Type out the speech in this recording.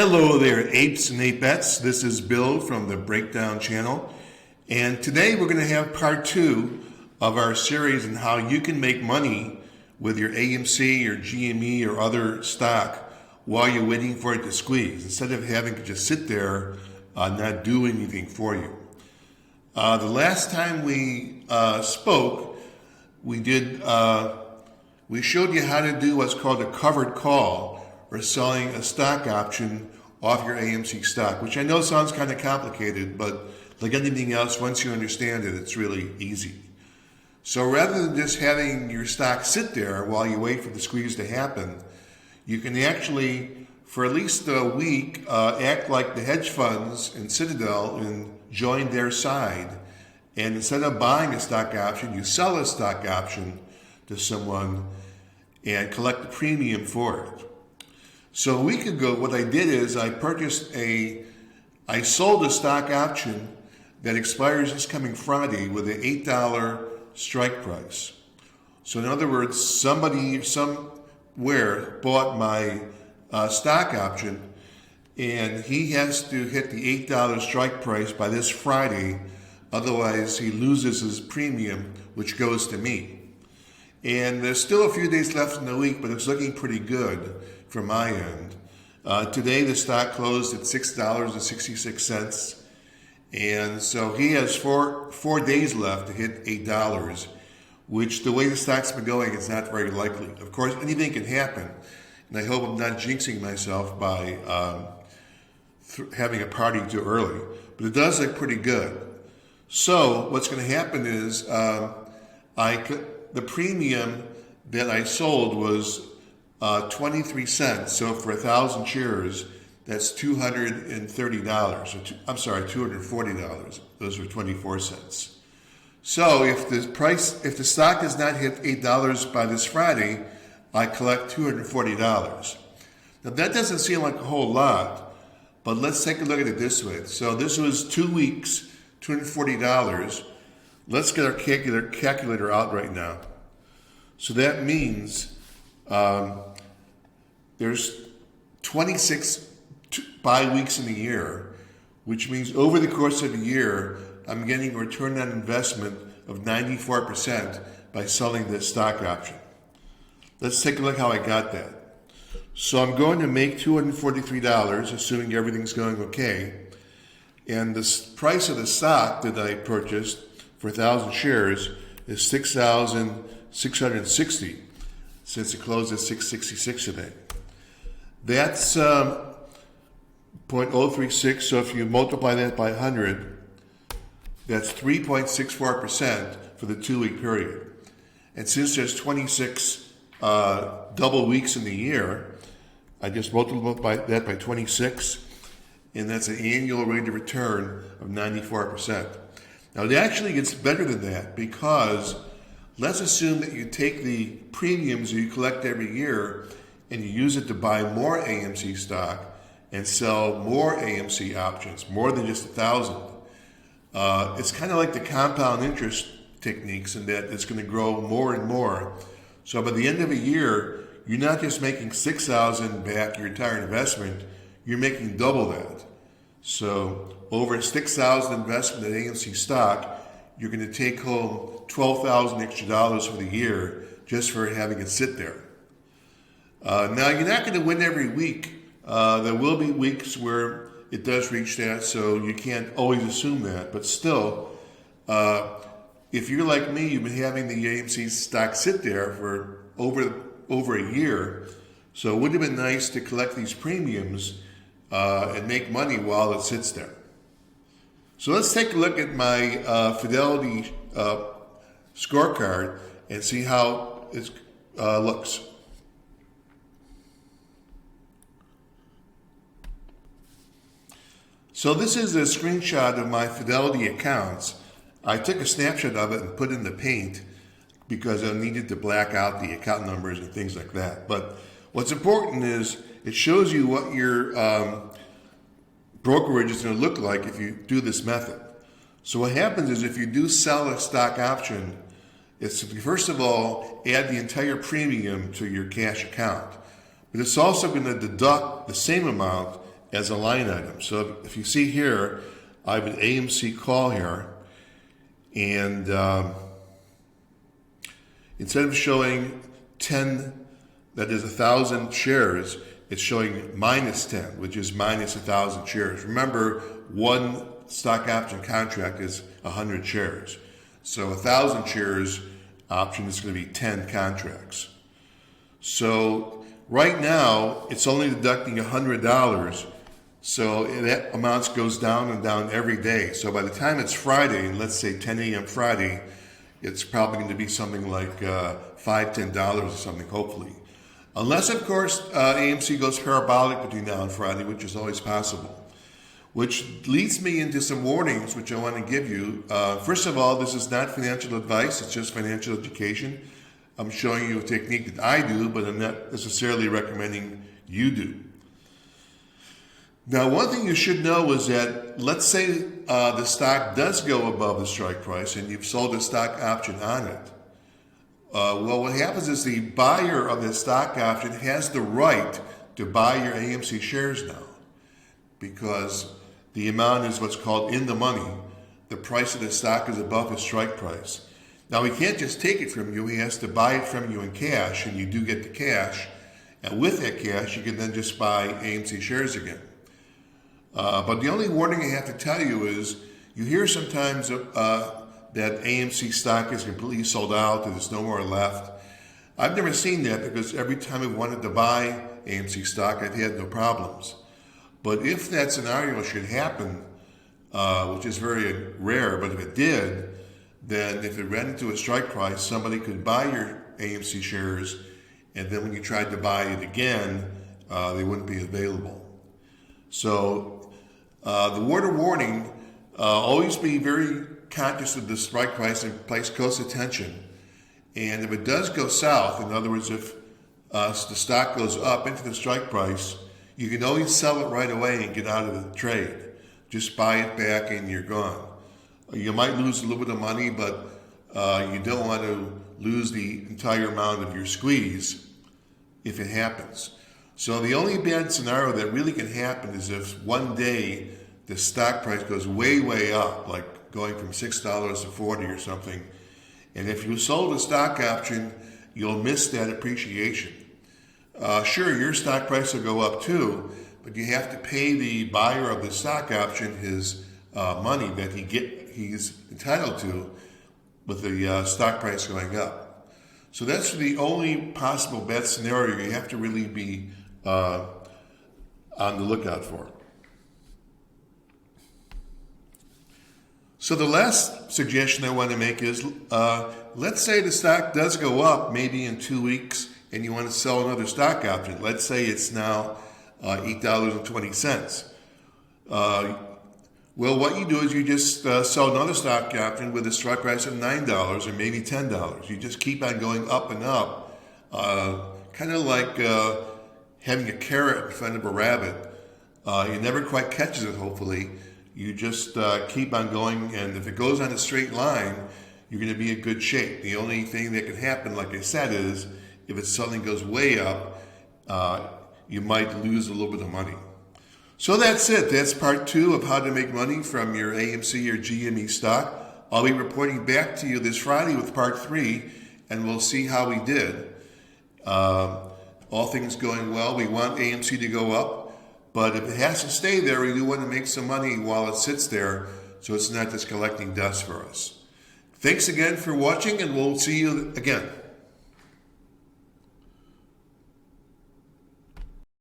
Hello there, apes and apettes. This is Bill from the Breakdown channel. And today we're going to have part 2 of our series on how you can make money with your AMC or GME or other stock while you're waiting for it to squeeze, instead of having to just sit there not do anything for you. The last time we spoke, we showed you how to do what's called a covered call, or selling a stock option off your AMC stock, which I know sounds kind of complicated, but like anything else, once you understand it, it's really easy. So rather than just having your stock sit there while you wait for the squeeze to happen, you can actually, for at least a week, act like the hedge funds in Citadel and join their side. And instead of buying a stock option, you sell a stock option to someone and collect the premium for it. So a week ago, what I did is I sold a stock option that expires this coming Friday with an $8 strike price. So in other words, somebody somewhere bought my stock option, and he has to hit the $8 strike price by this Friday, otherwise he loses his premium, which goes to me. And there's still a few days left in the week, but it's looking pretty good from my end. Today the stock closed at $6.66, and so he has four days left to hit $8, which the way the stock's been going is not very likely. Of course, anything can happen, and I hope I'm not jinxing myself by having a party too early, but it does look pretty good. So what's going to happen is the premium that I sold was 23 cents. So for 1,000 shares, that's $230. I'm sorry, $240. Those are 24 cents. So if the stock does not hit $8 by this Friday, I collect $240. Now that doesn't seem like a whole lot, but let's take a look at it this way. So this was 2 weeks, $240. Let's get our calculator out right now. So that means there's 26 bye weeks in a year, which means over the course of a year, I'm getting a return on investment of 94% by selling this stock option. Let's take a look how I got that. So I'm going to make $243, assuming everything's going okay. And the price of the stock that I purchased for 1,000 shares is $6,660, since it closed at $666 today. That's 0.036, so if you multiply that by 100, that's 3.64% for the 2-week period. And since there's 26 double weeks in the year, I just multiply that by 26, and that's an annual rate of return of 94%. Now it actually gets better than that, because let's assume that you take the premiums that you collect every year and you use it to buy more AMC stock and sell more AMC options, more than just 1,000. It's kind of like the compound interest techniques in that it's going to grow more and more. So by the end of a year, you're not just making $6,000 back your entire investment, you're making double that. So over $6,000 investment in AMC stock, you're going to take home $12,000 extra for the year just for having it sit there. Now, you're not going to win every week. There will be weeks where it does reach that, so you can't always assume that. But still, if you're like me, you've been having the AMC stock sit there for over a year. So it would have been nice to collect these premiums and make money while it sits there. So let's take a look at my Fidelity scorecard and see how it looks. So this is a screenshot of my Fidelity accounts. I took a snapshot of it and put it in the paint because I needed to black out the account numbers and things like that. But what's important is it shows you what your brokerage is going to look like if you do this method. So what happens is if you do sell a stock option, it's to first of all add the entire premium to your cash account. But it's also going to deduct the same amount as a line item. So if you see here, I have an AMC call here, and instead of showing 10, that is 1,000 shares, it's showing minus 10, which is minus 1,000 shares. Remember, one stock option contract is 100 shares. So 1,000 shares option is going to be 10 contracts. So right now, it's only deducting $100. So that amount goes down and down every day. So by the time it's Friday, and let's say 10 a.m. Friday, it's probably going to be something like $5, $10 or something, hopefully. Unless, of course, AMC goes parabolic between now and Friday, which is always possible. Which leads me into some warnings, which I want to give you. First of all, this is not financial advice, it's just financial education. I'm showing you a technique that I do, but I'm not necessarily recommending you do. Now, one thing you should know is that, let's say the stock does go above the strike price and you've sold a stock option on it. Well, what happens is the buyer of the stock option has the right to buy your AMC shares now, because the amount is what's called in the money. The price of the stock is above his strike price. Now, he can't just take it from you. He has to buy it from you in cash, and you do get the cash. And with that cash, you can then just buy AMC shares again. But the only warning I have to tell you is, you hear sometimes that AMC stock is completely sold out and there's no more left. I've never seen that, because every time I've wanted to buy AMC stock, I've had no problems. But if that scenario should happen, which is very rare, but if it did, then if it ran into a strike price, somebody could buy your AMC shares, and then when you tried to buy it again, they wouldn't be available. So the word of warning, always be very conscious of the strike price and place close attention. And if it does go south, in other words, if the stock goes up into the strike price, you can always sell it right away and get out of the trade. Just buy it back and you're gone. You might lose a little bit of money, but you don't want to lose the entire amount of your squeeze if it happens. So the only bad scenario that really can happen is if one day the stock price goes way, way up, like going from $6 to 40 or something. And if you sold a stock option, you'll miss that appreciation. Sure, your stock price will go up too, but you have to pay the buyer of the stock option his money that he's entitled to with the stock price going up. So that's the only possible bad scenario you have to really be on the lookout for. So the last suggestion I want to make is, let's say the stock does go up maybe in 2 weeks and you want to sell another stock option. Let's say it's now $8.20. Well, what you do is you just sell another stock option with a strike price of $9 or maybe $10. You just keep on going up and up, kind of like having a carrot in front of a rabbit. You never quite catches it, hopefully. You just keep on going, and if it goes on a straight line, you're going to be in good shape. The only thing that can happen, like I said, is if it suddenly goes way up, you might lose a little bit of money. So that's it. That's part 2 of how to make money from your AMC or GME stock. I'll be reporting back to you this Friday with part 3, and we'll see how we did. All things going well. We want AMC to go up. But if it has to stay there, we do want to make some money while it sits there, so it's not just collecting dust for us. Thanks again for watching, and we'll see you again.